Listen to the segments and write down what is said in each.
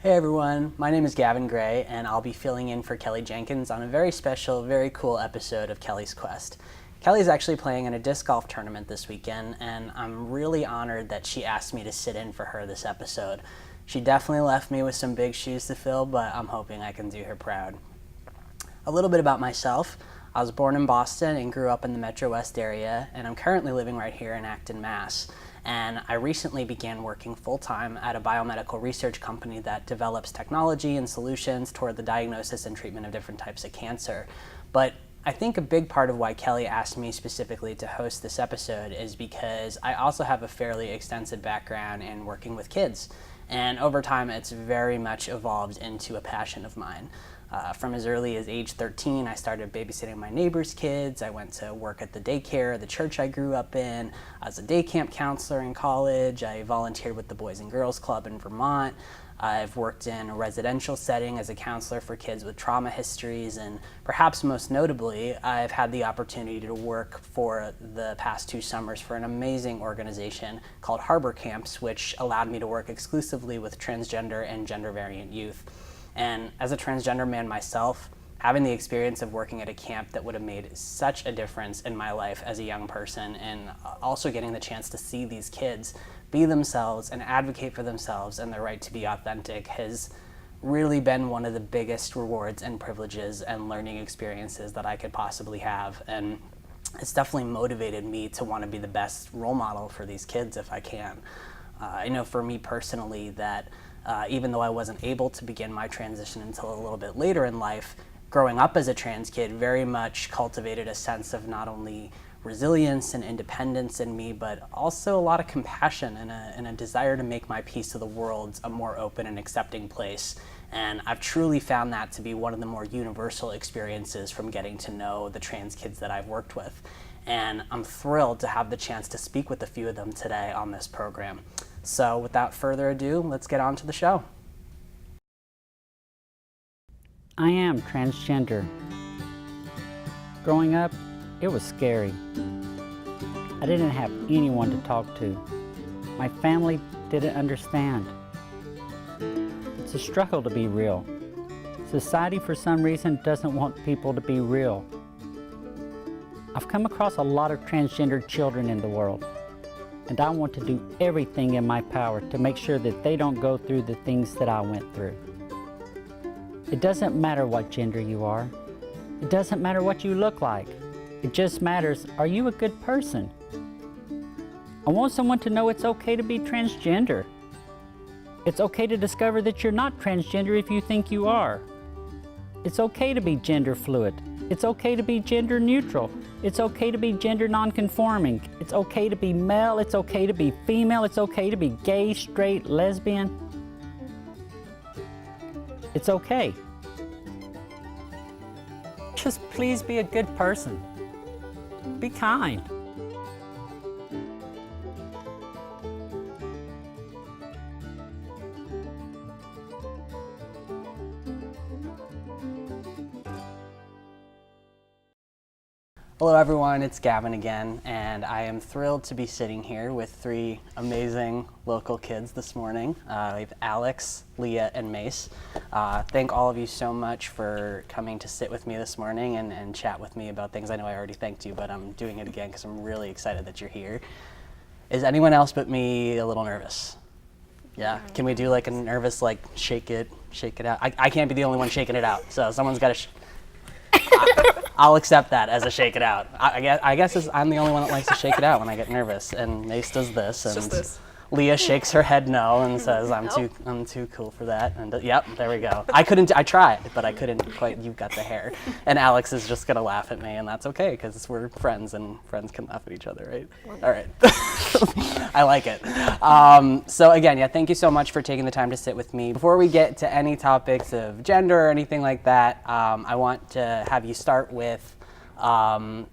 Hey everyone, my name is Gavin Grey and I'll be filling in for Kelly Jenkins on a very special, very cool episode of Kelly's Quest. Kelly's actually playing in a disc golf tournament this weekend and I'm really honored that she asked me to sit in for her this episode. She definitely left me with some big shoes to fill, but I'm hoping I can do her proud. A little bit about myself. I was born in Boston and grew up in the Metro West area, and I'm currently living right here in Acton, Mass. And I recently began working full-time at a biomedical research company that develops technology and solutions toward the diagnosis and treatment of different types of cancer. But I think a big part of why Kelly asked me specifically to host this episode is because I also have a fairly extensive background in working with kids. And over time, it's very much evolved into a passion of mine. From as early as age 13, I started babysitting my neighbors' kids. I went to work at the daycare, the church I grew up in. I was a day camp counselor in college. I volunteered with the Boys and Girls Club in Vermont. I've worked in a residential setting as a counselor for kids with trauma histories, and perhaps most notably, I've had the opportunity to work for the past 2 summers for an amazing organization called Harbor Camps, which allowed me to work exclusively with transgender and gender variant youth. And as a transgender man myself, having the experience of working at a camp that would have made such a difference in my life as a young person, and also getting the chance to see these kids be themselves and advocate for themselves and their right to be authentic has really been one of the biggest rewards and privileges and learning experiences that I could possibly have. And it's definitely motivated me to want to be the best role model for these kids if I can. I know for me personally that even though I wasn't able to begin my transition until a little bit later in life, growing up as a trans kid very much cultivated a sense of not only resilience and independence in me, but also a lot of compassion and a desire to make my piece of the world a more open and accepting place. And I've truly found that to be one of the more universal experiences from getting to know the trans kids that I've worked with. And I'm thrilled to have the chance to speak with a few of them today on this program. So without further ado, let's get on to the show. I am transgender. Growing up, it was scary. I didn't have anyone to talk to. My family didn't understand. It's a struggle to be real. Society, for some reason, doesn't want people to be real. I've come across a lot of transgender children in the world, and I want to do everything in my power to make sure that they don't go through the things that I went through. It doesn't matter what gender you are. It doesn't matter what you look like. It just matters, are you a good person? I want someone to know it's okay to be transgender. It's okay to discover that you're not transgender if you think you are. It's okay to be gender fluid. It's okay to be gender neutral. It's okay to be gender non-conforming. It's okay to be male. It's okay to be female. It's okay to be gay, straight, lesbian. It's okay. Just please be a good person. Be kind. Hello everyone, it's Gavin again, and I am thrilled to be sitting here with 3 amazing local kids this morning. We have Alex, Leah, and Mace. Thank all of you so much for coming to sit with me this morning and chat with me about things. I know I already thanked you, but I'm doing it again because I'm really excited that you're here. Is anyone else but me a little nervous? Yeah, can we do like a nervous, like shake it out? I can't be the only one shaking it out, so someone's got to I'll accept that as a shake it out. I guess I'm the only one that likes to shake it out when I get nervous, and Mace does this, and just this. Leah shakes her head no and says, I'm too cool for that, and yep, there we go. I tried, but I couldn't quite, you've got the hair. And Alex is just gonna laugh at me, and that's okay, because we're friends, and friends can laugh at each other, right? All right, I like it. So again, yeah, thank you so much for taking the time to sit with me. Before we get to any topics of gender or anything like that, I want to have you start with so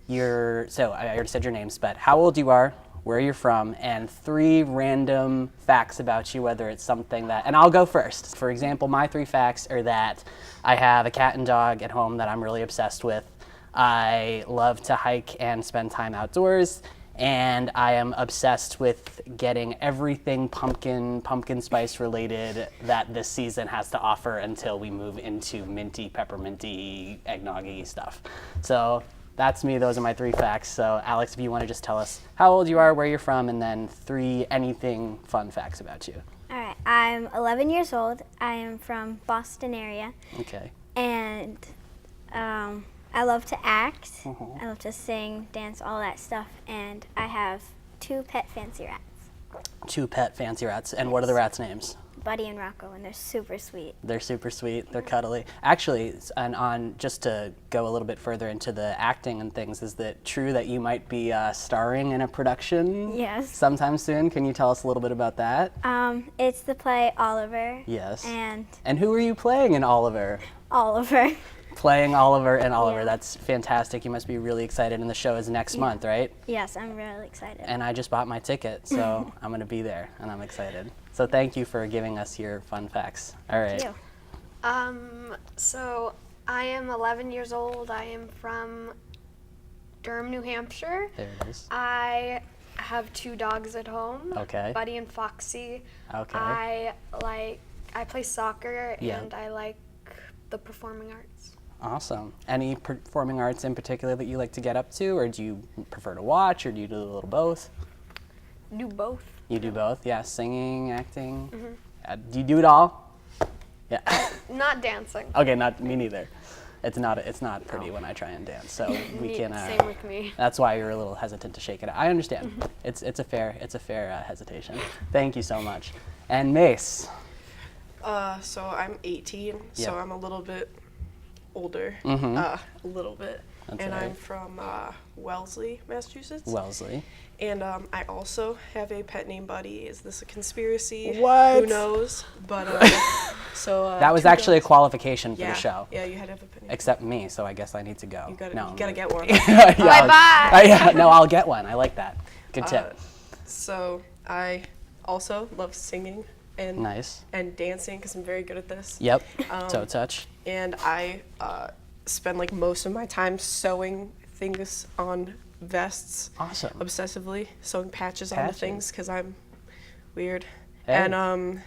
I already said your names, but how old you are, where you're from, and 3 random facts about you, whether it's something that, and I'll go first. For example, my 3 facts are that I have a cat and dog at home that I'm really obsessed with. I love to hike and spend time outdoors, and I am obsessed with getting everything pumpkin spice related that this season has to offer until we move into minty, pepperminty, eggnog-y stuff. So that's me. Those are my 3 facts. So Alex, if you want to just tell us how old you are, where you're from, and then 3 anything fun facts about you. All right, I'm 11 years old. I am from Boston area, Okay. and I love to act. I love to sing, dance, all that stuff, and I have 2 pet fancy rats, 2 pet fancy rats. And what are the rats' names? Buddy and Rocco, and they're super sweet. They're super sweet. They're cuddly. Actually, and on just to go a little bit further into the acting and things, is it true that you might be starring in a production? Yes. Sometime soon. Can you tell us a little bit about that? It's the play Oliver. Yes. And And who are you playing in Oliver? Oliver. Playing Oliver and Oliver. Yeah. That's fantastic. You must be really excited. And the show is next month, right? Yes, I'm really excited. And I just bought my ticket, so I'm going to be there, and I'm excited. So thank you for giving us your fun facts. All right. Thank you. So I am 11 years old. I am from Durham, New Hampshire. There it is. I have 2 dogs at home. Okay. Buddy and Foxy. Okay. I play soccer Yeah. and I like the performing arts. Awesome. Any performing arts in particular that you like to get up to, or do you prefer to watch, or do you do a little both? Do both. You do both, yeah. Singing, acting. Do you do it all? Yeah. Not dancing. Okay, not me neither. It's not pretty when I try and dance, so we can. Same with me. That's why you're a little hesitant to shake it out. I understand. It's a fair hesitation. Thank you so much. And Mace. So I'm 18, so Yep. I'm a little bit older, Mhm. a little bit. That's and all right. I'm from Wellesley, Massachusetts. Wellesley. And I also have a pet named Buddy. Is this a conspiracy? What? Who knows? But so That was 2 actually a dogs. qualification for Yeah. the show. Yeah, you had to have a pet name. Except me, so I guess I need to go. You gotta, no, you gotta get one. Yeah, Bye-bye. yeah, no, I'll get one. I like that. Good tip. So I also love singing and Nice. and dancing because I'm very good at this. Yep. Toe touch. And I spend like most of my time sewing things on vests. Awesome. Obsessively sewing patches on Patches. the things because I'm weird. Hey. And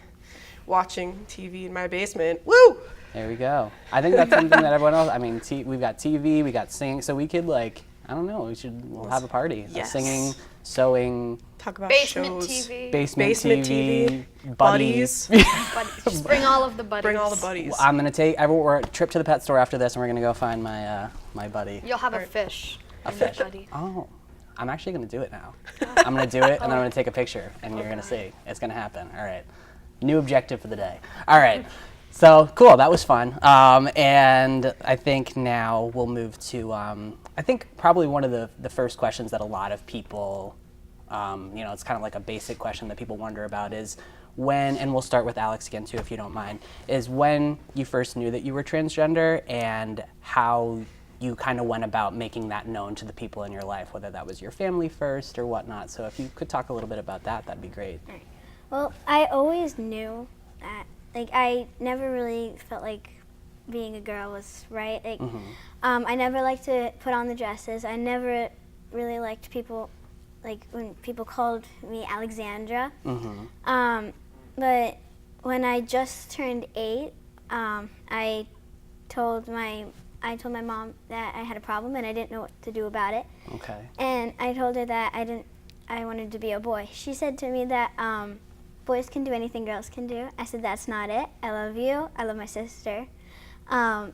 watching TV in my basement. Woo! There we go. I think that's something that everyone else. I mean, we've got TV, we got singing, so we could I don't know. We'll have a party. Yes. Singing, sewing, Talk about Basement shows. TV. basement TV, buddies. Buddies. Just bring all of the buddies. Bring all the buddies. I'm gonna we're a trip to the pet store after this, and we're gonna go find my my buddy. You'll have a Alright. fish. A and your fish. buddy. Oh, I'm actually gonna do it now. I'm gonna do it, and then I'm gonna take a picture, and you're gonna see. It's gonna happen. All right. New objective for the day. All right. So cool. That was fun. And I think now we'll move to I think probably one of the first questions that a lot of people, it's kind of like a basic question that people wonder about is when, and we'll start with Alex again too, if you don't mind, is when you first knew that you were transgender and how you kind of went about making that known to the people in your life, whether that was your family first or whatnot. So if you could talk a little bit about that, that'd be great. Well, I always knew that, I never really felt like being a girl was right. I never liked to put on the dresses. I never really liked people, when people called me Alexandra. But when I just turned 8, I told my mom that I had a problem and I didn't know what to do about it. Okay. And I told her that I wanted to be a boy. She said to me that boys can do anything girls can do. I said, that's not it. I love you. I love my sister. And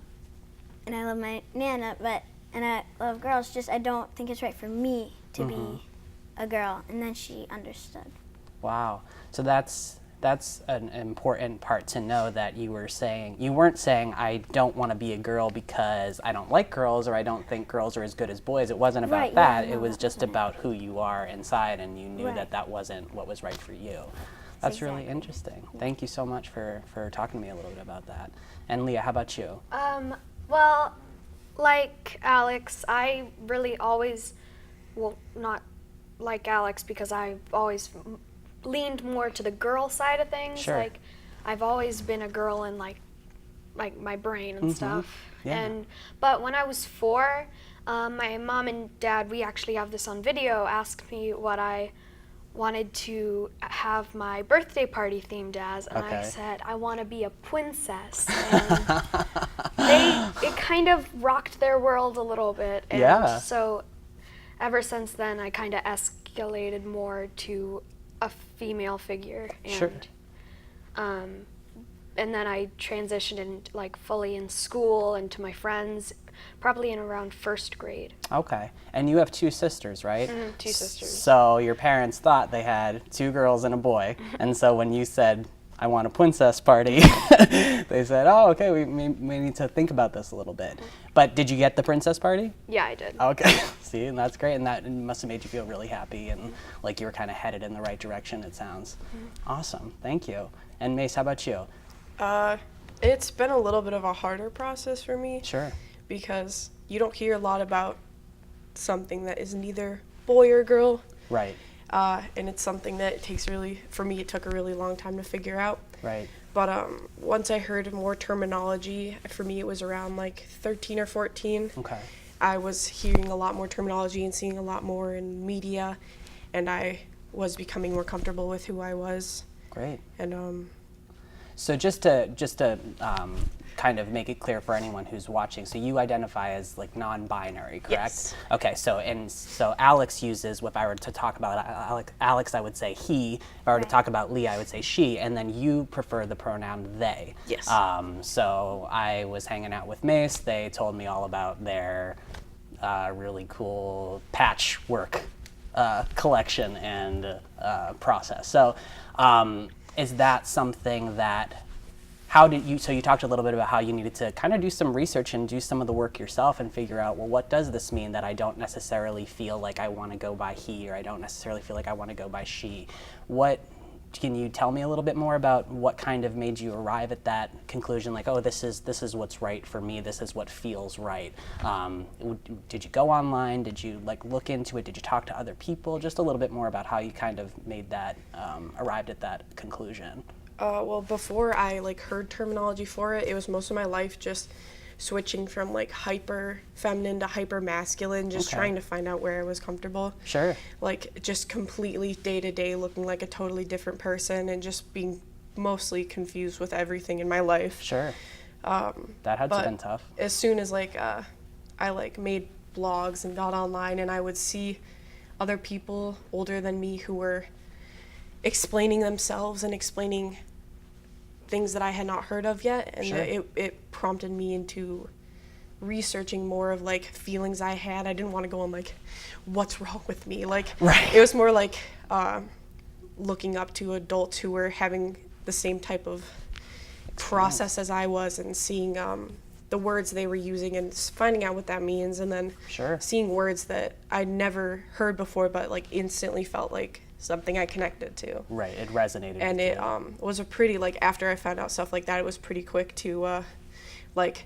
I love my Nana, and I love girls, just I don't think it's right for me to be a girl. And then she understood. Wow. So that's an important part to know, that you weren't saying I don't want to be a girl because I don't like girls or I don't think girls are as good as boys. It wasn't about Right, yeah, that. no, It was that just wasn't it. about who you are inside, and you knew Right. that wasn't what was right for you. That's really Exactly. interesting. Thank you so much for talking to me a little bit about that. And Leah, how about you? Well, like Alex, I really always, well, not like Alex because I've always leaned more to the girl side of things. Sure. Like, I've always been a girl in like my brain and stuff. Yeah. But when I was 4, My mom and dad, we actually have this on video, asked me what I wanted to have my birthday party themed as, and I Okay. said I want to be a princess. And it kind of rocked their world a little bit, and Yeah. so ever since then I kind of escalated more to a female figure, and Sure. And then I transitioned in like fully in school and to my friends, probably in around first grade. Okay. And you have 2 sisters, right? Two sisters. So your parents thought they had 2 girls and a boy. And so when you said, I want a princess party, they said, oh, okay, we need to think about this a little bit. But did you get the princess party? Yeah, I did. Okay. See, and that's great. And that must have made you feel really happy and like you were kind of headed in the right direction, it sounds. Awesome. Thank you. And Mace, how about you? It's been a little bit of a harder process for me. Sure. Because you don't hear a lot about something that is neither boy or girl. Right. And it's something that for me, it took a really long time to figure out. Right. But once I heard more terminology, for me it was around like 13 or 14. Okay. I was hearing a lot more terminology and seeing a lot more in media, and I was becoming more comfortable with who I was. Great. And So just to kind of make it clear for anyone who's watching, so you identify as like non-binary, correct? Yes. Okay. So Alex uses, if I were to talk about Alex, I would say he. If I were to talk about Lee, I would say she. And then you prefer the pronoun they. Yes. So I was hanging out with Mace. They told me all about their really cool patchwork collection and process. So. Is that something that, so you talked a little bit about how you needed to kind of do some research and do some of the work yourself and figure out, well, what does this mean that I don't necessarily feel like I want to go by he, or I don't necessarily feel like I want to go by she? Can you tell me a little bit more about what kind of made you arrive at that conclusion, like, oh, this is what's right for me, this is what feels right? Did you go online? Did you like look into it? Did you talk to other people? Just a little bit more about how you kind of made that, arrived at that conclusion. well, before I like heard terminology for it, it was most of my life just switching from like hyper feminine to hyper masculine, just Okay. trying to find out where I was comfortable. Sure. Like just completely day to day looking like a totally different person and just being mostly confused with everything in my life. Sure. That had to but have been tough. As soon as like I like made blogs and got online, and I would see other people older than me who were explaining themselves and explaining things that I had not heard of yet, and Sure. it prompted me into researching more of like feelings I had. I didn't want to go on like, what's wrong with me? Like, Right. It was more like looking up to adults who were having the same type of process as I was, and seeing the words they were using and finding out what that means, and then Sure. seeing words that I'd never heard before but like instantly felt like something I connected to. Right. It resonated. And with it you. was a pretty, like, after I found out stuff like that, it was pretty quick to like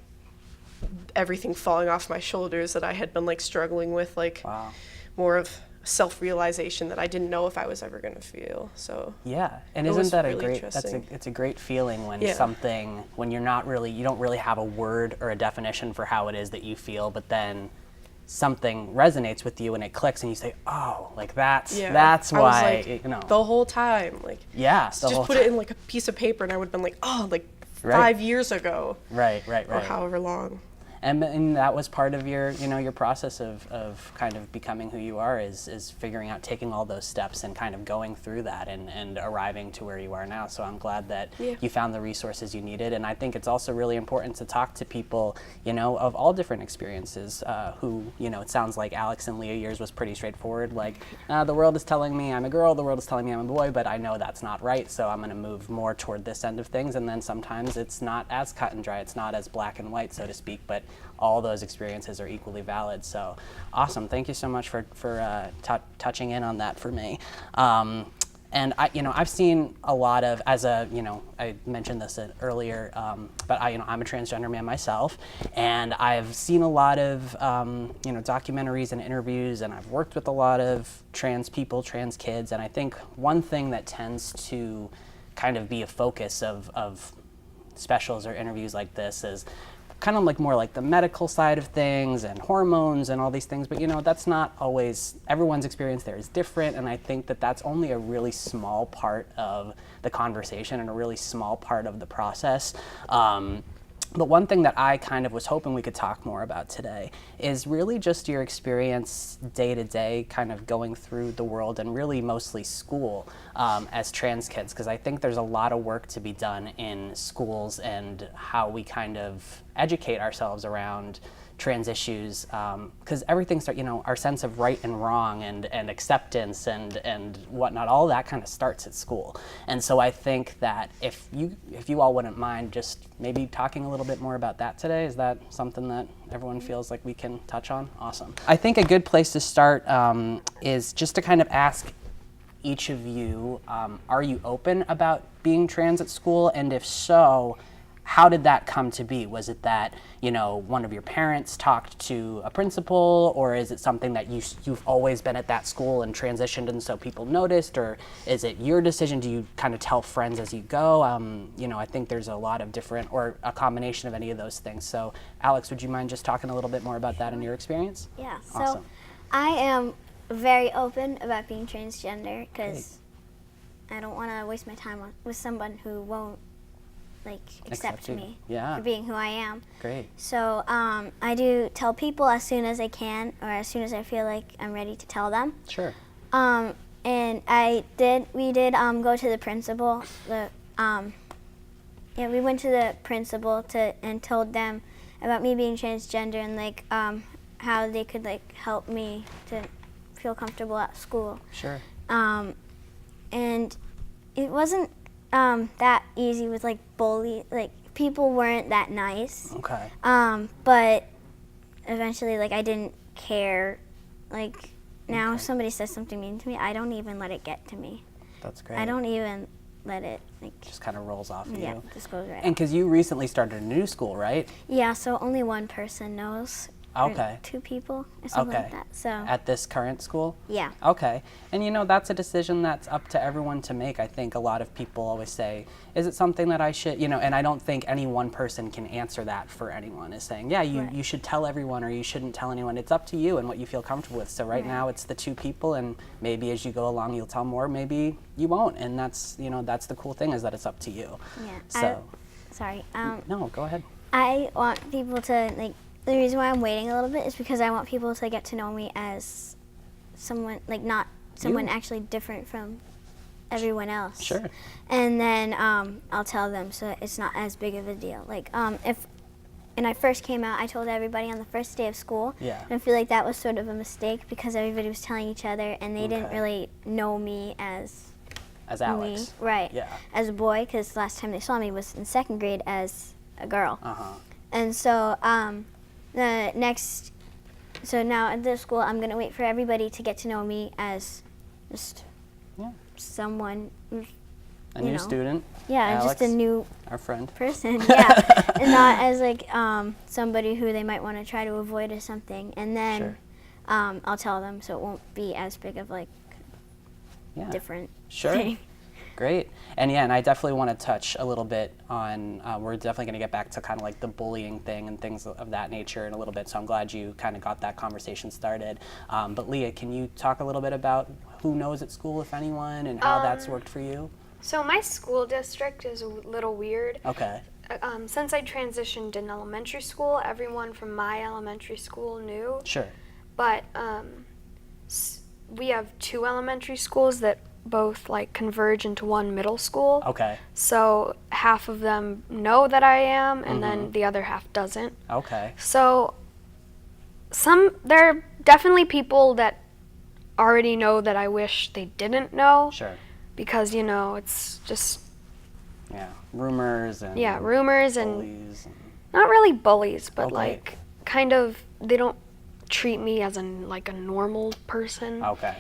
everything falling off my shoulders that I had been like struggling with, like Wow. more of self-realization that I didn't know if I was ever going to feel. So Yeah, and It isn't was that a really great? interesting. It's a great feeling when Yeah. when you don't really have a word or a definition for how it is that you feel, but then something resonates with you and it clicks and you say, oh, like that's yeah, that's I was why like, you know. the whole time, like Yeah, the just whole put it in like a piece of paper, and I would have been like, oh, like Right. 5 years ago Right. or however long. And that was part of your process of kind of becoming who you are, is figuring out, taking all those steps and kind of going through that and arriving to where you are now. So I'm glad that Yeah. you found the resources you needed. And I think it's also really important to talk to people, of all different experiences, who, it sounds like Alex and Leah, yours was pretty straightforward. Like, the world is telling me I'm a girl, the world is telling me I'm a boy, but I know that's not right. So I'm going to move more toward this end of things. And then sometimes it's not as cut and dry. It's not as black and white, so to speak, but all those experiences are equally valid. So awesome. Thank you so much for touching in on that for me. And I've seen a lot of, I mentioned this earlier, but I'm a transgender man myself, and I've seen a lot of, documentaries and interviews, and I've worked with a lot of trans people, trans kids, and I think one thing that tends to kind of be a focus of specials or interviews like this is kind of like more like the medical side of things and hormones and all these things, but that's not always, everyone's experience there is different, and I think that that's only a really small part of the conversation and a really small part of the process. But one thing that I kind of was hoping we could talk more about today is really just your experience day to day, kind of going through the world and really mostly school as trans kids, because I think there's a lot of work to be done in schools and how we kind of educate ourselves around trans issues, because everything our sense of right and wrong and acceptance and whatnot, all that kind of starts at school. And so I think that if you all wouldn't mind just maybe talking a little bit more about that today, is that something that everyone feels like we can touch on? Awesome. I think a good place to start is just to kind of ask each of you, are you open about being trans at school? And if so, how did that come to be? Was it that, one of your parents talked to a principal, or is it something that you've always been at that school and transitioned and so people noticed, or is it your decision? Do you kind of tell friends as you go? I think there's a lot of different, or a combination of any of those things. So Alex, would you mind just talking a little bit more about that in your experience? Yeah, so Awesome. I am very open about being transgender because I don't want to waste my time with someone who won't accept you. me Yeah. for being who I am. Great. So I do tell people as soon as I can, or as soon as I feel like I'm ready to tell them. Sure. And we did go to the principal. We went to the principal and told them about me being transgender and how they could help me to feel comfortable at school. Sure. And it wasn't that easy with people weren't that nice. Okay. But eventually I didn't care. Now if somebody says something mean to me, I don't even let it get to me. That's great. I don't even let it just kind of rolls off of yeah, you. just goes right And off. because you recently started a new school, right? Yeah, so only one person knows. Or Okay. 2 people or something Okay. like that. So At this current school? yeah. Okay. And that's a decision that's up to everyone to make. I think a lot of people always say, is it something that I should, and I don't think any one person can answer that for anyone, is saying, yeah, Right. you should tell everyone or you shouldn't tell anyone. It's up to you and what you feel comfortable with. So right now it's the 2 people, and maybe as you go along you'll tell more, maybe you won't. And that's, that's the cool thing, is that it's up to you. Yeah. So, Sorry. no, go ahead. I want people to the reason why I'm waiting a little bit is because I want people to get to know me as someone not someone You. actually different from everyone else. Sure. And then I'll tell them so it's not as big of a deal. If when I first came out, I told everybody on the first day of school. Yeah. And I feel like that was sort of a mistake because everybody was telling each other and they didn't Okay. really know me as As Alex. me, right? Yeah. As a boy, because last time they saw me was in 2nd grade as a girl. Uh-huh. And so so now at this school, I'm gonna wait for everybody to get to know me as just Yeah. someone, A new student. yeah, just a Alex, new our friend. person, yeah, and not as somebody who they might want to try to avoid or something. And then Sure. I'll tell them so it won't be as big of Yeah. different Sure. thing. Great. And I definitely want to touch a little bit on, we're definitely going to get back to kind of the bullying thing and things of that nature in a little bit, so I'm glad you kind of got that conversation started. But Leah, can you talk a little bit about who knows at school, if anyone, and how that's worked for you? So my school district is a little weird. Okay. Since I transitioned in elementary school, everyone from my elementary school knew. Sure. But we have 2 elementary schools that both converge into one middle school. Okay. So half of them know that I am, and then the other half doesn't. Okay. So there are definitely people that already know that I wish they didn't know, Sure. because it's just Yeah. Rumors and rumors and bullies and not really bullies, but Okay. kind of they don't treat me as a normal person. Okay.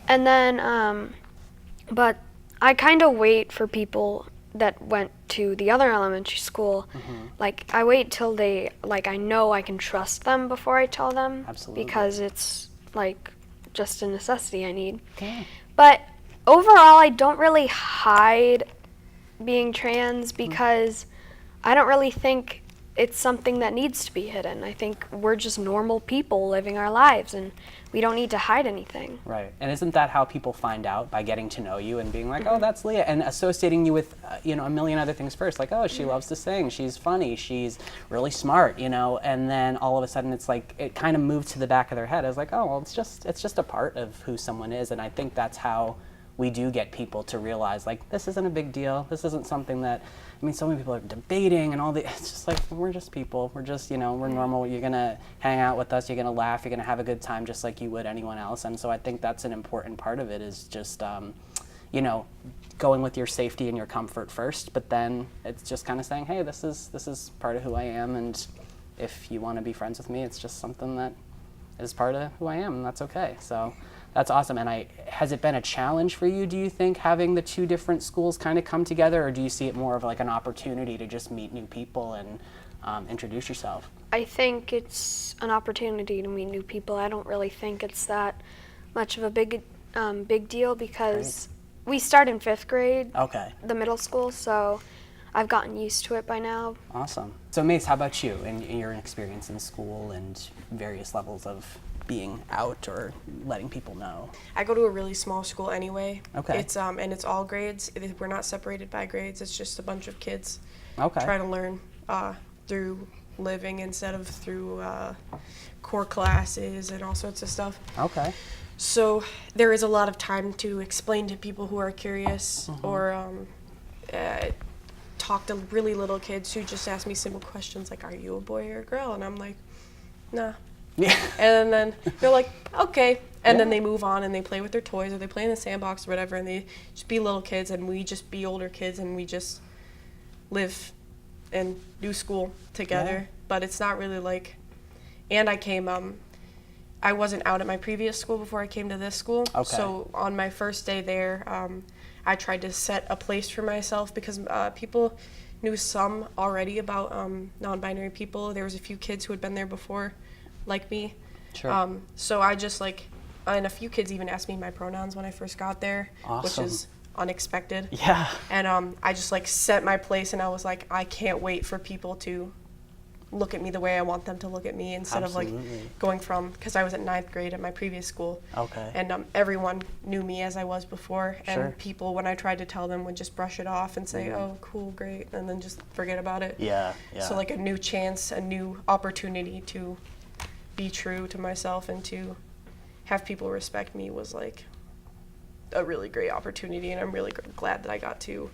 And then but I kind of wait for people that went to the other elementary school. I wait till they I know I can trust them before I tell them. Absolutely. Because it's just a necessity I need. Okay. But overall, I don't really hide being trans because I don't really think it's something that needs to be hidden. I think we're just normal people living our lives, and we don't need to hide anything. Right. And isn't that how people find out, by getting to know you and being like, oh, that's Leah, and associating you with, a million other things first, like, oh, she loves to sing, she's funny, she's really smart, and then all of a sudden it's like, it kind of moved to the back of their head as like, oh, well, it's just a part of who someone is. And I think that's how we do get people to realize, like, this isn't a big deal. This isn't something that, so many people are debating and all the, it's just like, we're just people. We're just, we're normal. You're going to hang out with us. You're going to laugh. You're going to have a good time just like you would anyone else. And so I think that's an important part of it, is just, going with your safety and your comfort first. But then it's just kind of saying, hey, this is part of who I am. And if you want to be friends with me, it's just something that is part of who I am, and that's okay. So that's awesome. And has it been a challenge for you, do you think, having the two different schools kind of come together, or do you see it more of like an opportunity to just meet new people and introduce yourself? I think it's an opportunity to meet new people. I don't really think it's that much of a big deal, because we start in 5th grade, Okay. the middle school, so I've gotten used to it by now. Awesome. So Mace, how about you and your experience in school and various levels of being out or letting people know? I go to a really small school anyway. Okay. It's and it's all grades. We're not separated by grades. It's just a bunch of kids Okay. trying to learn through living instead of through core classes and all sorts of stuff. Okay. So there is a lot of time to explain to people who are curious, or talk to really little kids who just ask me simple questions like, are you a boy or a girl? And I'm like, nah. Yeah. And then they're like, okay. And then Yeah. they move on and they play with their toys, or they play in the sandbox or whatever, and they just be little kids, and we just be older kids, and we just live and do school together. Yeah. But it's not really like, and I wasn't out at my previous school before I came to this school. Okay. So on my first day there, I tried to set a place for myself, because people knew some already about non-binary people. There was a few kids who had been there before, like me. Sure. So I just and a few kids even asked me my pronouns when I first got there, Awesome. which is unexpected. Yeah. And I just set my place, and I was like, I can't wait for people to look at me the way I want them to look at me, instead Absolutely. of going from, because I was at 9th grade at my previous school. Okay. And everyone knew me as I was before, and Sure. people, when I tried to tell them, would just brush it off and say, oh, cool, great, and then just forget about it. Yeah. Yeah. So a new chance, a new opportunity to be true to myself and to have people respect me was a really great opportunity, and I'm really glad that I got to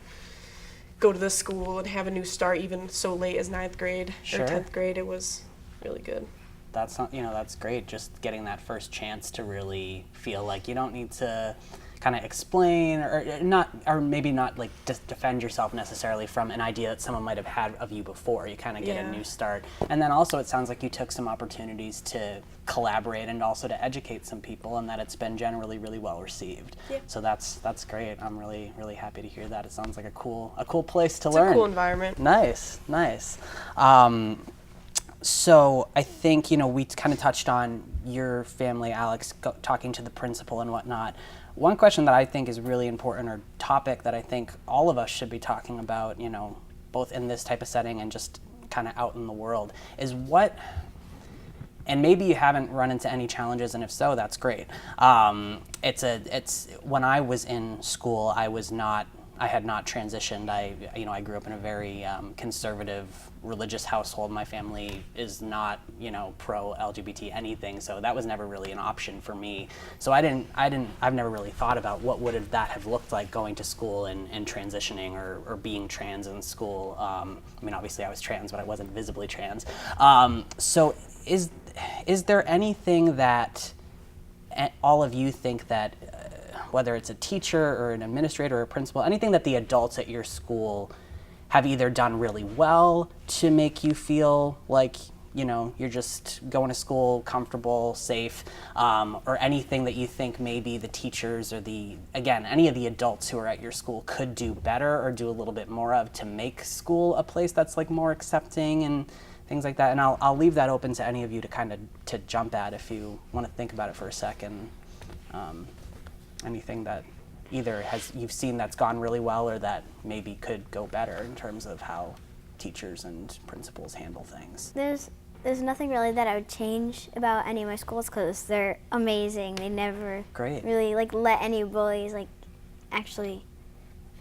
go to this school and have a new start, even so late as 9th grade Sure. or 10th grade. It was really good. That's not, that's great. Just getting that first chance to really feel like you don't need to kind of explain or maybe not just defend yourself necessarily from an idea that someone might have had of you before. You kind of get a Yeah. new start. And then also it sounds like you took some opportunities to collaborate and also to educate some people, and that it's been generally really well received. Yeah. So that's great. I'm really, really happy to hear that. It sounds like a cool place to It's learn. a cool environment. Nice. So I think, we kind of touched on your family, Alex, talking to the principal and whatnot. One question that I think is really important, or topic that I think all of us should be talking about, both in this type of setting and just kind of out in the world, is and maybe you haven't run into any challenges, and if so, that's great. It's when I was in school, I had not transitioned. I grew up in a very conservative religious household. My family is not, pro LGBT anything, so that was never really an option for me. So I've never really thought about what would that have looked like going to school and transitioning or being trans in school. Obviously I was trans, but I wasn't visibly trans. So is there anything that all of you think that, whether it's a teacher or an administrator or a principal, anything that the adults at your school have either done really well to make you feel like, you're just going to school comfortable, safe, or anything that you think maybe the teachers or any of the adults who are at your school could do better or do a little bit more of to make school a place that's more accepting and things like that? And I'll leave that open to any of you to jump at if you want to think about it for a second. Anything that either you've seen that's gone really well, or that maybe could go better in terms of how teachers and principals handle things? There's nothing really that I would change about any of my schools because they're amazing. They never Great. really like let any bullies like actually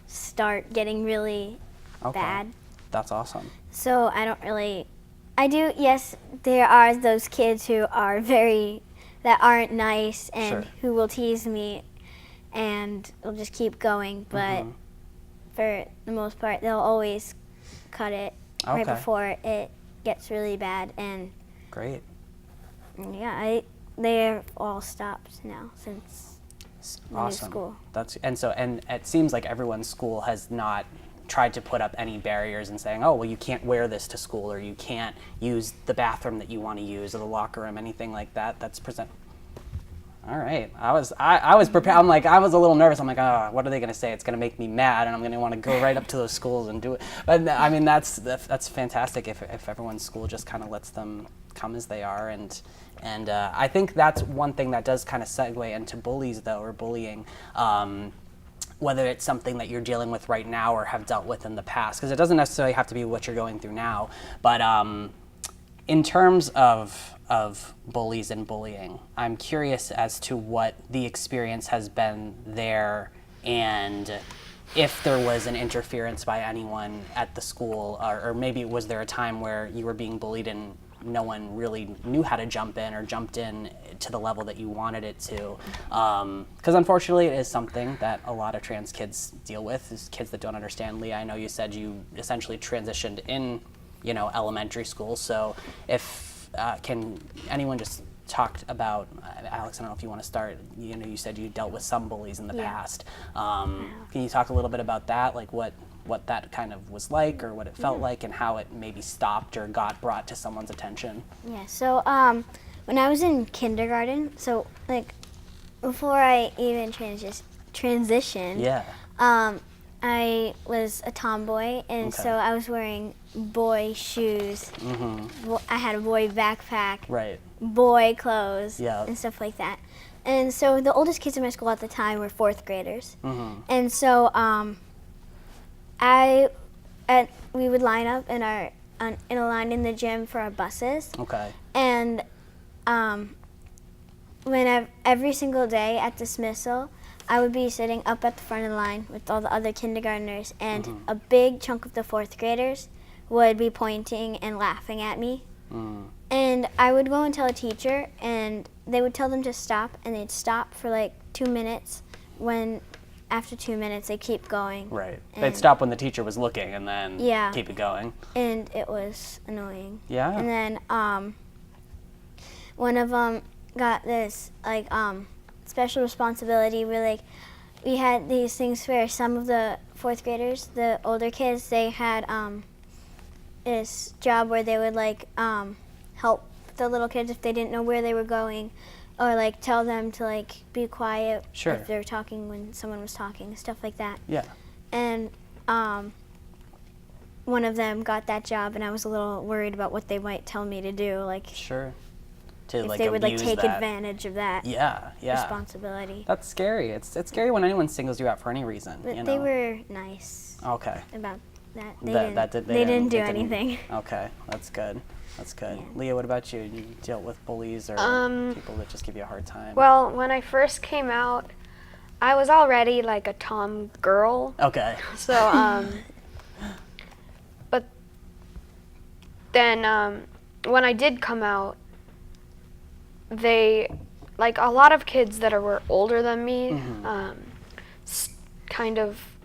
start getting really Okay. bad. That's awesome. So I do, yes, there are those kids who are that aren't nice and Sure. who will tease me and will just keep going, but for the most part, they'll always cut it right Okay. before it gets really bad, and Great. yeah, they're all stopped now since the new Awesome. school. And it seems like everyone's school has not tried to put up any barriers and saying, oh, well, you can't wear this to school, or you can't use the bathroom that you want to use, or the locker room, anything like that. That's present. All right. I was prepared. I'm like, I was a little nervous. I'm like, oh, what are they going to say? It's going to make me mad, and I'm going to want to go right up to those schools and do it. But I mean, that's fantastic if everyone's school just kind of lets them come as they are, and I think that's one thing that does kind of segue into bullies, though, or bullying. Whether it's something that you're dealing with right now or have dealt with in the past, because it doesn't necessarily have to be what you're going through now. But in terms of bullies and bullying, I'm curious as to what the experience has been there, and if there was an interference by anyone at the school, or maybe was there a time where you were being bullied and no one really knew how to jump in or jumped in to the level that you wanted it to, because unfortunately it is something that a lot of trans kids deal with, is kids that don't understand. Leah, I know you said you essentially transitioned in, elementary school, so if can anyone just talk about, Alex, I don't know if you want to start, you said you dealt with some bullies in the past. Can you talk a little bit about that, like what that kind of was like, or what it felt like, and how it maybe stopped or got brought to someone's attention? Yeah, so when I was in kindergarten, so like before I even transitioned, Yeah. I was a tomboy, and Okay. so I was wearing boy shoes. I had a boy backpack, Right. boy clothes, Yeah. and stuff like that. And so the oldest kids in my school at the time were 4th graders. And so we would line up in a line in the gym for our buses. Okay. And every single day at dismissal, I would be sitting up at the front of the line with all the other kindergartners, and a big chunk of the 4th graders would be pointing and laughing at me. And I would go and tell a teacher, and they would tell them to stop, and they'd stop for like 2 minutes. When after 2 minutes, they keep going. Right. And They'd stop when the teacher was looking, and then keep it going. And it was annoying. Yeah. And then one of them got this special responsibility where we had these things where some of the 4th graders, the older kids, they had this job where they would help the little kids if they didn't know where they were going, or tell them to be quiet Sure. if they were talking when someone was talking, stuff like that. Yeah. And one of them got that job, and I was a little worried about what they might tell me to do, Sure. To if they would abuse take that. advantage of that Yeah. responsibility. That's scary. It's scary when anyone singles you out for any reason. But they were nice Okay. about that. They didn't do it didn't- anything. Okay, that's good. That's good. Leah, what about you? You dealt with bullies or people that just give you a hard time? Well, when I first came out, I was already like a tom girl. Okay. So, but then when I did come out, they, a lot of kids that were older than me,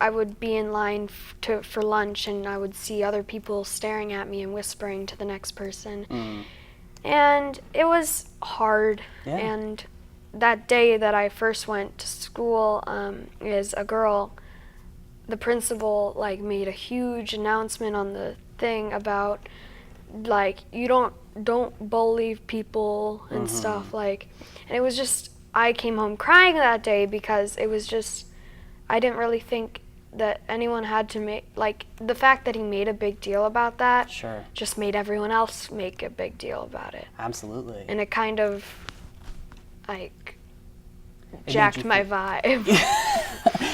I would be in line for lunch, and I would see other people staring at me and whispering to the next person. And it was hard. Yeah. And that day that I first went to school, as a girl, the principal made a huge announcement on the thing about you don't bully people and stuff, and it was just, I came home crying that day because it was just, I didn't really think that anyone had to make, the fact that he made a big deal about that Sure. just made everyone else make a big deal about it. Absolutely. And it kind of made jacked you my vibe.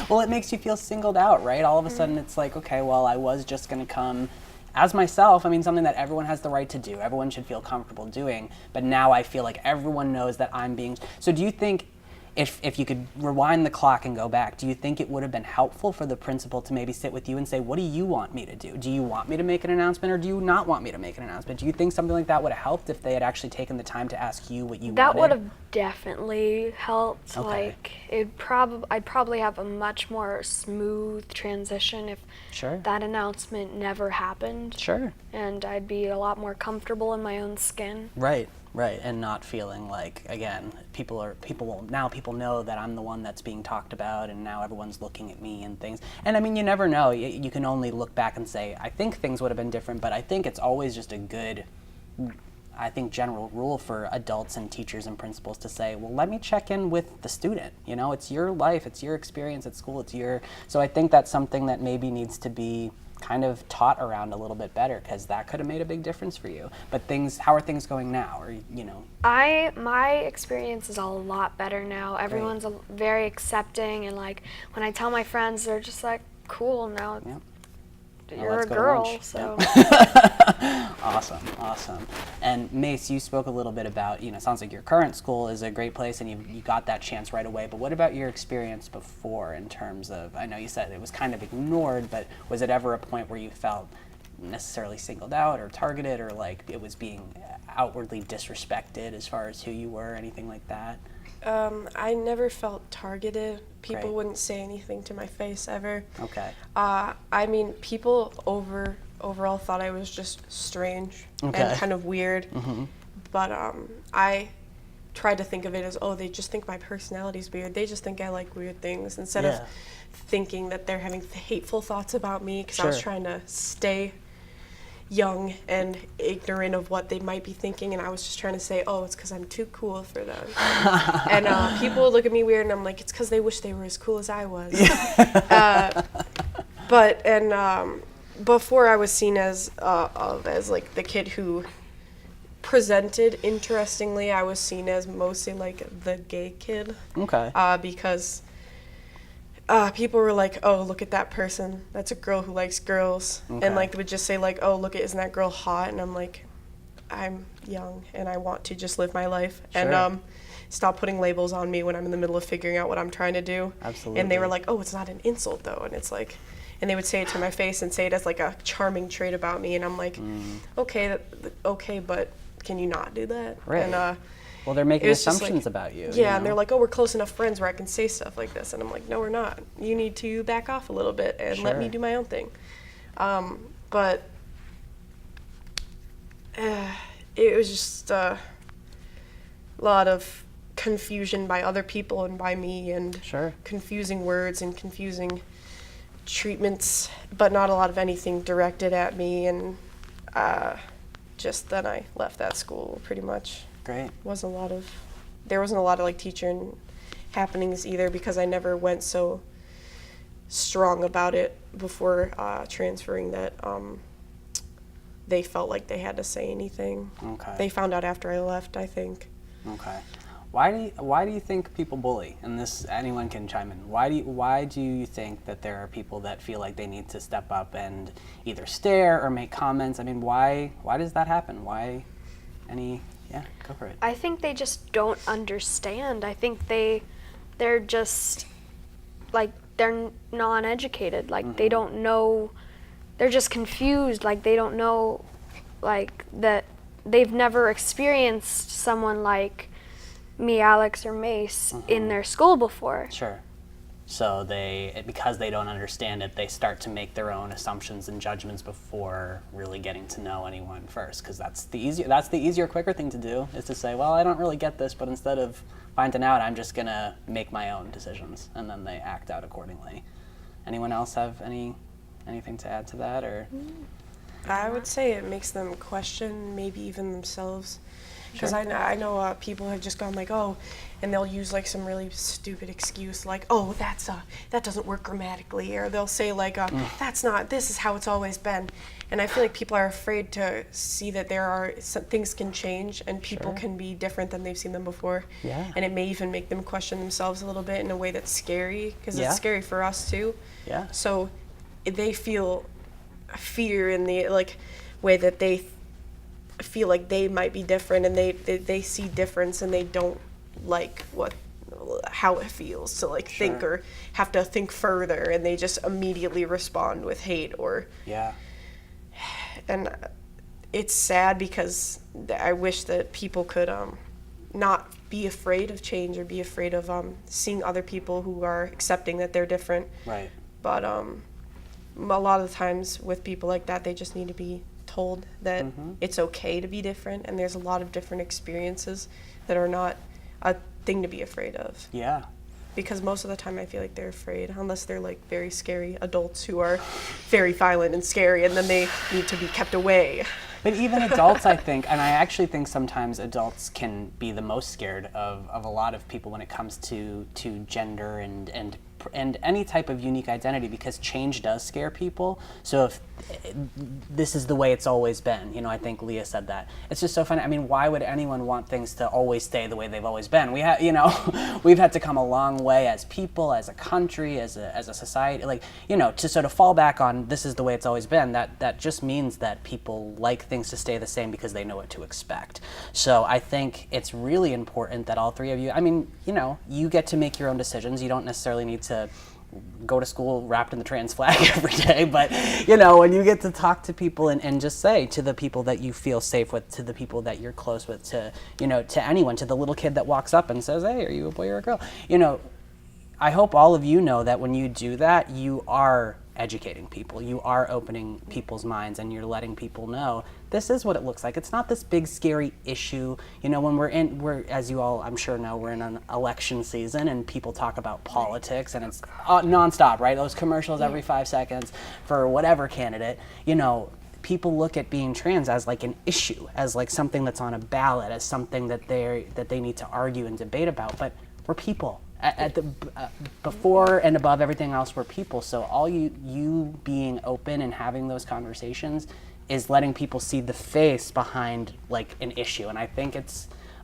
Well, it makes you feel singled out, right? All of a sudden it's like, okay, well, I was just going to come, as myself, I mean, something that everyone has the right to do. Everyone should feel comfortable doing. But now I feel like everyone knows that I'm being. So do you think, if you could rewind the clock and go back, do you think it would have been helpful for the principal to maybe sit with you and say, what do you want me to do? Do you want me to make an announcement, or do you not want me to make an announcement? Do you think something like that would have helped if they had actually taken the time to ask you what you That wanted? would have definitely helped. Okay. Like, I'd probably have a much more smooth transition if Sure. that announcement never happened. Sure. And I'd be a lot more comfortable in my own skin. Right, right, and not feeling like, again, people know that I'm the one that's being talked about, and now everyone's looking at me and things. And I mean, you never know. You can only look back and say, I think things would have been different, but I think it's always just a good, I think, general rule for adults and teachers and principals to say, well, let me check in with the student. You know, it's your life, it's your experience at school, so I think that's something that maybe needs to be kind of taught around a little bit better, because that could have made a big difference for you. But how are things going now? Or, you know? My experience is a lot better now. Everyone's very accepting, and like when I tell my friends, they're just like, cool, now Yep. you're let's a go to girl, lunch. so. Awesome. And Mace, you spoke a little bit about, it sounds like your current school is a great place and you got that chance right away, but what about your experience before, in terms of, I know you said it was kind of ignored, but was it ever a point where you felt necessarily singled out or targeted, or like it was being outwardly disrespected as far as who you were, anything like that? I never felt targeted. People Great. wouldn't say anything to my face ever. Okay. I mean, people overall thought I was just strange Okay. and kind of weird. Mm-hmm. But I tried to think of it as, they just think my personality's weird. They just think I like weird things, instead Yeah. of thinking that they're having hateful thoughts about me, because I was Sure. trying to stay young and ignorant of what they might be thinking, and I was just trying to say, it's because I'm too cool for them. And people would look at me weird, and I'm like, it's because they wish they were as cool as I was. Before I was seen as like the kid who presented interestingly, I was seen as mostly like the gay kid. Okay. Because people were like, look at that person. That's a girl who likes girls. Okay. And like they would just say like, isn't that girl hot? And I'm like, I'm young and I want to just live my life. Sure. And stop putting labels on me when I'm in the middle of figuring out what I'm trying to do. Absolutely. And they were like, it's not an insult though. And it's like, and they would say it to my face and say it as like a charming trait about me. And I'm like, okay, but can you not do that? Right. And Well, they're making it was just assumptions like, about you. Yeah, and they're like, we're close enough friends where I can say stuff like this. And I'm like, no, we're not. You need to back off a little bit and let me Sure. do my own thing. But it was just a lot of confusion by other people and by me, and Sure. confusing words and confusing treatments, but not a lot of anything directed at me. And just then I left that school pretty much. Great. There wasn't a lot of like teacher happenings either, because I never went so strong about it before transferring that they felt like they had to say anything. Okay. They found out after I left, I think. Okay. Why do you think people bully? And this, anyone can chime in. Why do you think that there are people that feel like they need to step up and either stare or make comments? I mean, why does that happen? Yeah, go for it. I think they just don't understand. I think they're just like, they're non-educated. Like they don't know, they're just confused. Like they don't know, like that they've never experienced someone like me, Alex, or Mace in their school before. Sure. So because they don't understand it, they start to make their own assumptions and judgments before really getting to know anyone first. Because that's the easier, quicker thing to do, is to say, well, I don't really get this, but instead of finding out, I'm just gonna make my own decisions, and then they act out accordingly. Anyone else have anything to add to that, or? I would say it makes them question maybe even themselves. Because I know people have just gone like, and they'll use like some really stupid excuse like, that doesn't work grammatically, or they'll say like, this is how it's always been. And I feel like people are afraid to see that things can change and people can be different than they've seen them before. Yeah. And it may even make them question themselves a little bit in a way that's scary, because Yeah. it's scary for us too. Yeah. So they feel fear in the like way that they feel like they might be different, and they see difference and they don't like how it feels to like think or have to think further, and they just immediately respond with hate or and it's sad because I wish that people could not be afraid of change or be afraid of seeing other people who are accepting that they're different. Right. But a lot of the times with people like that, they just need to be told that it's okay to be different, and there's a lot of different experiences that are not a thing to be afraid of. Yeah. Because most of the time I feel like they're afraid, unless they're like very scary adults who are very violent and scary, and then they need to be kept away. But even adults, I think, and I actually think sometimes adults can be the most scared of a lot of people when it comes to gender and any type of unique identity, because change does scare people. So if this is the way it's always been, you know, I think Leah said that. It's just so funny. I mean, why would anyone want things to always stay the way they've always been? We have, you know, we've had to come a long way as people, as a country, as a society, like, you know, to sort of fall back on this is the way it's always been. That just means that people like things to stay the same because they know what to expect. So I think it's really important that all three of you, I mean, you know, you get to make your own decisions. You don't necessarily need to go to school wrapped in the trans flag every day, but you know, when you get to talk to people and just say to the people that you feel safe with, to the people that you're close with, to, you know, to anyone, to the little kid that walks up and says, hey, are you a boy or a girl? You know, I hope all of you know that when you do that, you are educating people, you are opening people's minds, and you're letting people know this is what it looks like. It's not this big scary issue. You know, when we're as you all I'm sure know, we're in an election season and people talk about politics, and it's nonstop, right? Those commercials every 5 seconds for whatever candidate. You know, people look at being trans as like an issue, as like something that's on a ballot, as something that they need to argue and debate about. But we're people. At the before and above everything else, we're people. So all you being open and having those conversations is letting people see the face behind like an issue. And I think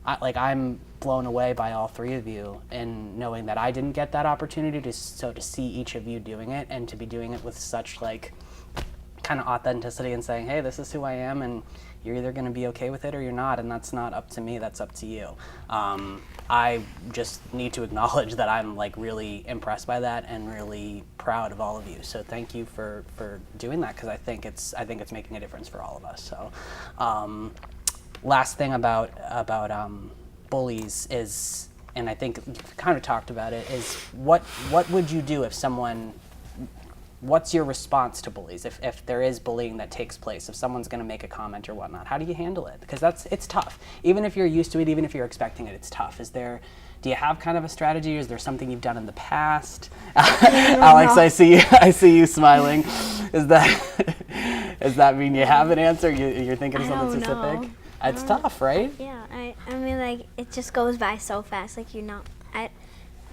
I'm blown away by all three of you, and knowing that I didn't get that opportunity to see each of you doing it, and to be doing it with such like kind of authenticity and saying, hey, this is who I am, and you're either going to be okay with it or you're not, and that's not up to me, that's up to you. I just need to acknowledge that I'm like really impressed by that and really proud of all of you. So thank you for doing that, because I think it's making a difference for all of us. So last thing about bullies is, and I think you kind of talked about it, is what would you do if someone, what's your response to bullies if there is bullying that takes place, if someone's going to make a comment or whatnot? How do you handle it? Because it's tough. Even if you're used to it, even if you're expecting it, it's tough. Do you have kind of a strategy? Is there something you've done in the past? Alex, I see you smiling. Does that mean you have an answer? You're thinking of something specific? Know. It's tough, right? Yeah, I mean, like, it just goes by so fast. Like, you don't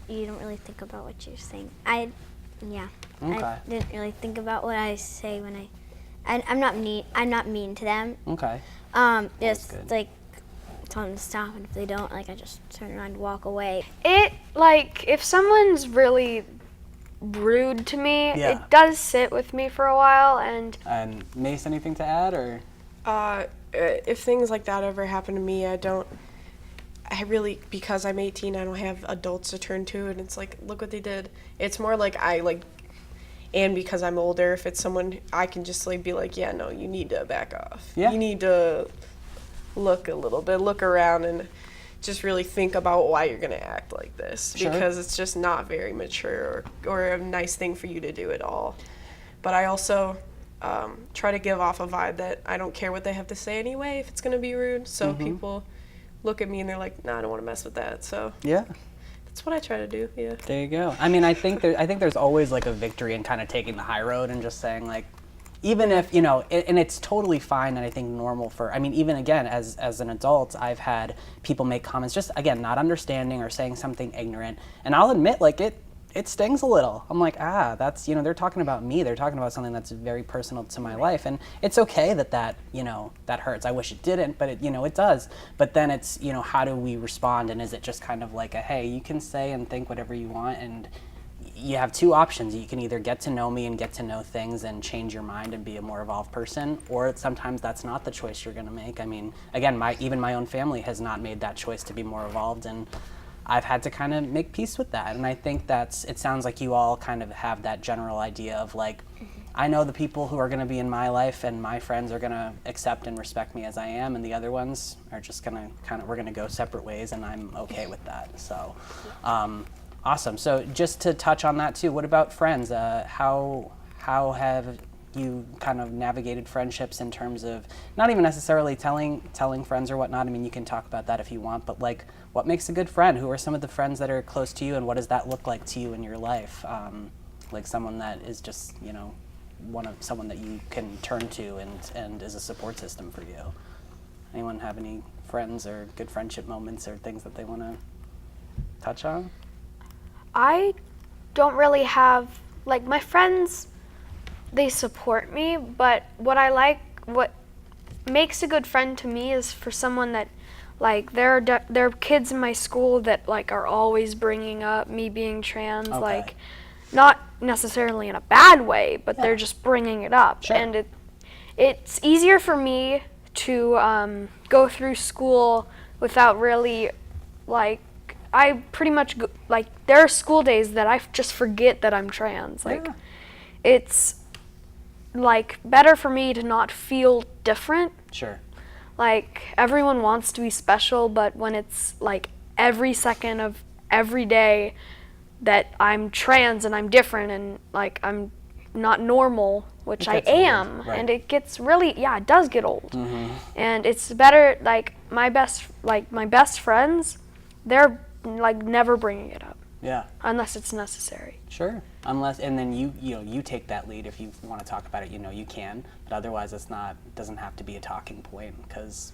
really think about what you're saying. Yeah. Okay. I didn't really think about what I say when I'm not mean to them. Okay. Just good. like tell them to stop, and if they don't, like, I just turn around and walk away. It, like, if someone's really rude to me, Yeah. it does sit with me for a while, and Mace, anything to add, or? If things like that ever happen to me, because I'm 18, I don't have adults to turn to, and it's like, look what they did. It's more like and because I'm older, if it's someone, I can just like be like, yeah, no, you need to back off. Yeah. You need to look a little bit, look around, and just really think about why you're gonna act like this. Sure. Because it's just not very mature or a nice thing for you to do at all. But I also try to give off a vibe that I don't care what they have to say anyway if it's gonna be rude. So people look at me and they're like, no, I don't want to mess with that. So Yeah. that's what I try to do. Yeah. There you go. I mean, I think there's always like a victory in kind of taking the high road and just saying like, even if, you know, and it's totally fine and I think normal for, I mean, even again, as an adult, I've had people make comments just, again, not understanding or saying something ignorant. And I'll admit, like, it stings a little. I'm like, that's, you know, they're talking about me. They're talking about something that's very personal to my life. And it's okay that, you know, that hurts. I wish it didn't, but it, you know, it does. But then it's, you know, how do we respond? And is it just kind of like hey, you can say and think whatever you want, and you have two options. You can either get to know me and get to know things and change your mind and be a more evolved person, or sometimes that's not the choice you're going to make. I mean, again, even my own family has not made that choice to be more evolved, and I've had to kind of make peace with that. And I think it sounds like you all kind of have that general idea of like, I know the people who are going to be in my life and my friends are going to accept and respect me as I am, and the other ones are just going to we're going to go separate ways, and I'm okay with that. So, awesome. So just to touch on that too, what about friends? How have you kind of navigated friendships in terms of not even necessarily telling friends or whatnot? I mean, you can talk about that if you want, but like, what makes a good friend? Who are some of the friends that are close to you, and what does that look like to you in your life? Like someone that is just, you know, someone that you can turn to and is a support system for you. Anyone have any friends or good friendship moments or things that they want to touch on? I don't really have, like, my friends, they support me, but what makes a good friend to me is for someone that, like, there are kids in my school that, like, are always bringing up me being trans, Okay. like, not necessarily in a bad way, but Yeah. they're just bringing it up. Sure. And it's easier for me to go through school without really, like, I pretty much, like, there are school days that I just forget that I'm trans. Like, Yeah. it's, like, better for me to not feel different. Sure. Like, everyone wants to be special, but when it's, like, every second of every day that I'm trans and I'm different and, like, I'm not normal, which I gets old, am, right. and it gets really, yeah, it does get old. Mm-hmm. And it's better, like, my best friends, they're, like, never bringing it up Yeah. unless it's necessary. Sure. Unless, and then you take that lead. If you want to talk about it, you can. But otherwise, it doesn't have to be a talking point, because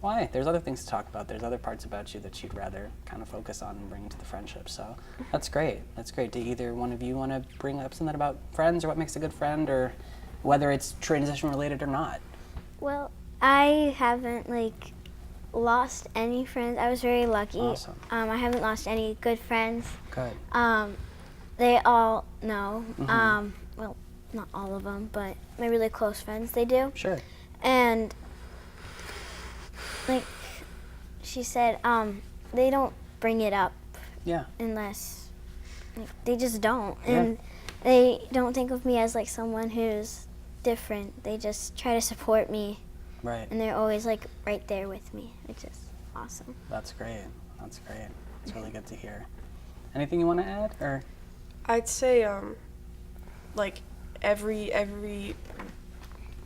why? There's other things to talk about. There's other parts about you that you'd rather kind of focus on and bring into the friendship. So that's great. That's great. Do either one of you want to bring up something about friends or what makes a good friend, or whether it's transition related or not? Well, I haven't like lost any friends. I was very lucky. Awesome. I haven't lost any good friends. Good. They all know. Mhm. Well, not all of them, but my really close friends, they do. Sure. And like she said, they don't bring it up Yeah. unless they just don't. Yeah. And they don't think of me as like someone who's different. They just try to support me, Right. and they're always like right there with me, which is awesome. That's great. That's great. It's really good to hear. Anything you want to add, or? I'd say, like, every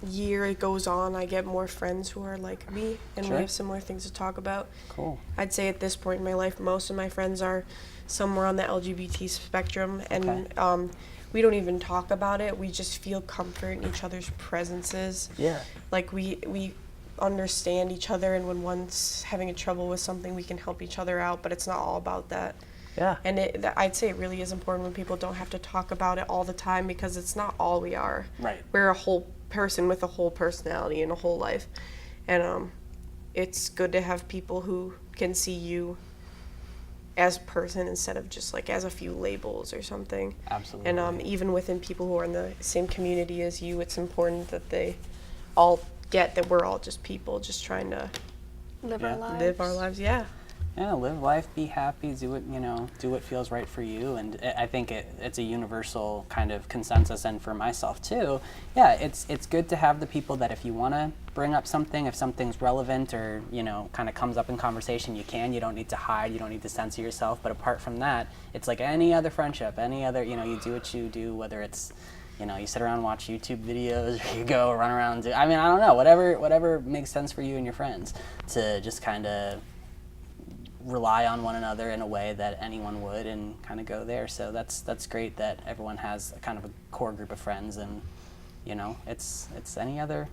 year it goes on, I get more friends who are like me, and Sure. we have similar things to talk about. Cool. I'd say at this point in my life, most of my friends are somewhere on the LGBT spectrum, and we don't even talk about it. We just feel comfort in each other's presences. Yeah. Like, we understand each other, and when one's having a trouble with something, we can help each other out, but it's not all about that. Yeah. And I'd say it really is important when people don't have to talk about it all the time, because it's not all we are. Right. We're a whole person with a whole personality and a whole life. And it's good to have people who can see you as a person instead of just like as a few labels or something. Absolutely. And even within people who are in the same community as you, it's important that they all get that we're all just people just trying to Live Yeah. our lives. live our lives. Yeah. Yeah, live life, be happy, do what feels right for you. And I think it's a universal kind of consensus, and for myself too. Yeah, it's good to have the people that if you want to bring up something, if something's relevant or, kind of comes up in conversation, you can. You don't need to hide, you don't need to censor yourself. But apart from that, it's like any other friendship, any other, you do what you do, whether it's, you sit around and watch YouTube videos, or you go run around, I don't know, whatever makes sense for you and your friends, to just kind of rely on one another in a way that anyone would, and kind of go there. So that's great that everyone has a kind of a core group of friends, and it's any other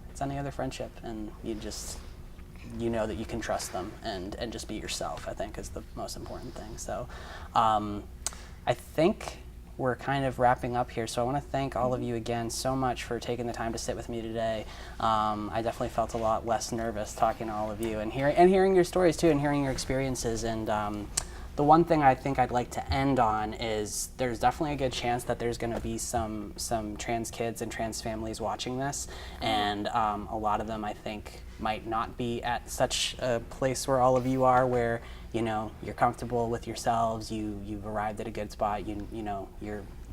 friendship, and you know that you can trust them and just be yourself, I think, is the most important thing. So I think we're kind of wrapping up here, so I want to thank all of you again so much for taking the time to sit with me today. I definitely felt a lot less nervous talking to all of you, and hearing your stories too, and hearing your experiences, and the one thing I think I'd like to end on is there's definitely a good chance that there's going to be some trans kids and trans families watching this, and a lot of them I think might not be at such a place where all of you are, where you're comfortable with yourselves, you've arrived at a good spot, you know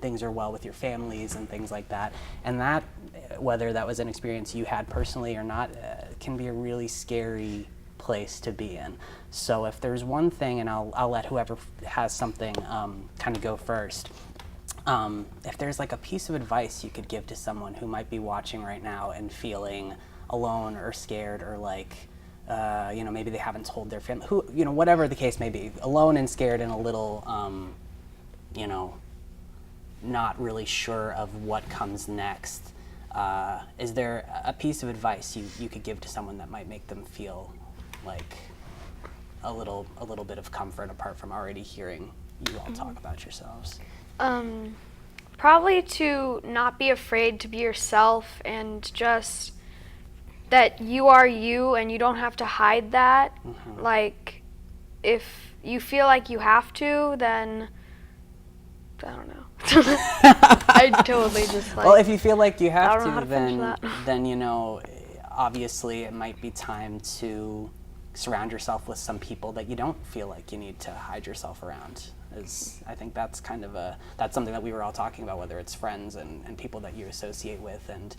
things are well with your families and things like that, and that, whether that was an experience you had personally or not, can be a really scary place to be in. So if there's one thing, and I'll let whoever has something kind of go first, if there's like a piece of advice you could give to someone who might be watching right now and feeling alone or scared, or like maybe they haven't told their family, whatever the case may be, alone and scared and a little not really sure of what comes next, is there a piece of advice you could give to someone that might make them feel like a little bit of comfort, apart from already hearing you all talk about yourselves? Probably to not be afraid to be yourself, and just that you are you and you don't have to hide that. Mm-hmm. Like, if you feel like you have to, then I don't know. I totally just well, if you feel like you have I don't know how to finish then obviously it might be time to surround yourself with some people that you don't feel like you need to hide yourself around. I think that's that's something that we were all talking about, whether it's friends and people that you associate with, and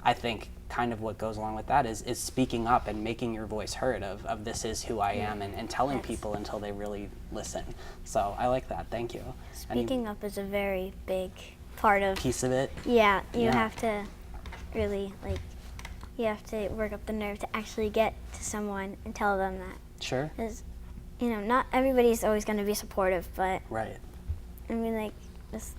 I think kind of what goes along with that is speaking up and making your voice heard of this is who I am, and telling people until they really listen. So I like that. Thank you. Speaking up is a very big part of piece of it. Yeah, you have to really you have to work up the nerve to actually get to someone and tell them that. Sure. Because not everybody's always going to be supportive, but right. I mean, just.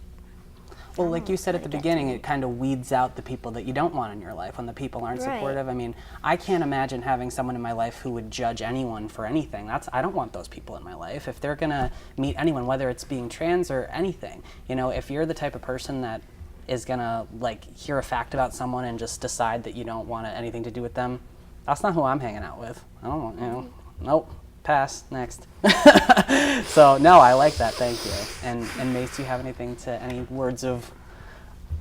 Well, like you said at the beginning, it kind of weeds out the people that you don't want in your life when the people aren't supportive. I mean, I can't imagine having someone in my life who would judge anyone for anything. I don't want those people in my life. If they're gonna meet anyone, whether it's being trans or anything, if you're the type of person that is gonna hear a fact about someone and just decide that you don't want anything to do with them, that's not who I'm hanging out with. I don't want, nope. Pass. Next. So no, I like that. Thank you. And Mace, do you have any words of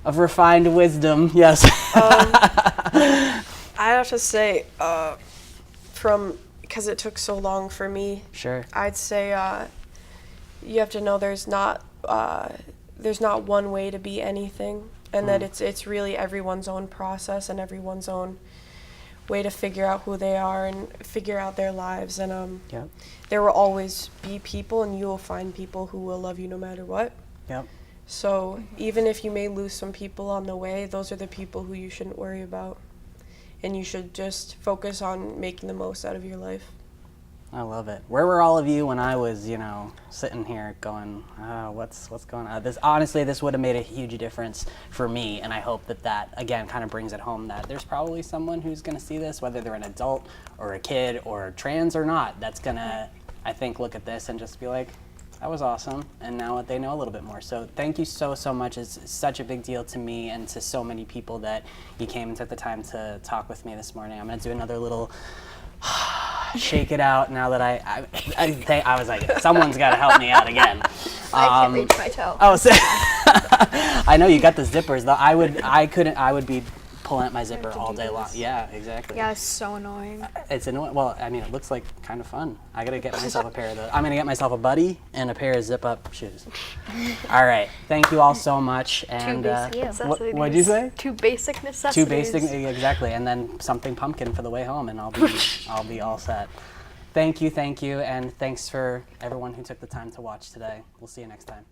refined wisdom? Yes. I have to say, because it took so long for me. Sure. I'd say you have to know there's not one way to be anything, and that it's really everyone's own process and everyone's own way to figure out who they are and figure out their lives, and Yep. there will always be people, and you will find people who will love you no matter what. Yep. So even if you may lose some people on the way, those are the people who you shouldn't worry about, and you should just focus on making the most out of your life. I love it. Where were all of you when I was, sitting here going, what's going on? This would have made a huge difference for me, and I hope that again kind of brings it home that there's probably someone who's going to see this, whether they're an adult or a kid or trans or not, that's going to, I think, look at this and just be like, that was awesome, and now they know a little bit more. So thank you so much. It's such a big deal to me and to so many people that you came and took the time to talk with me this morning. I'm going to do another little shake it out now that I was like, someone's got to help me out again. I can't reach my toe. Oh, so I know you got the zippers though. I would be pulling at my zipper all day long. Yeah, exactly. Yeah, it's so annoying. It's annoying. Well, I mean, it looks like kind of fun. I gotta get myself a pair of those. I'm gonna get myself a buddy and a pair of zip-up shoes. All right. Thank you all so much. And Two basic necessities. what'd you say? Two basic necessities. Two basic, exactly. And then something pumpkin for the way home, and I'll be all set. Thank you, and thanks for everyone who took the time to watch today. We'll see you next time.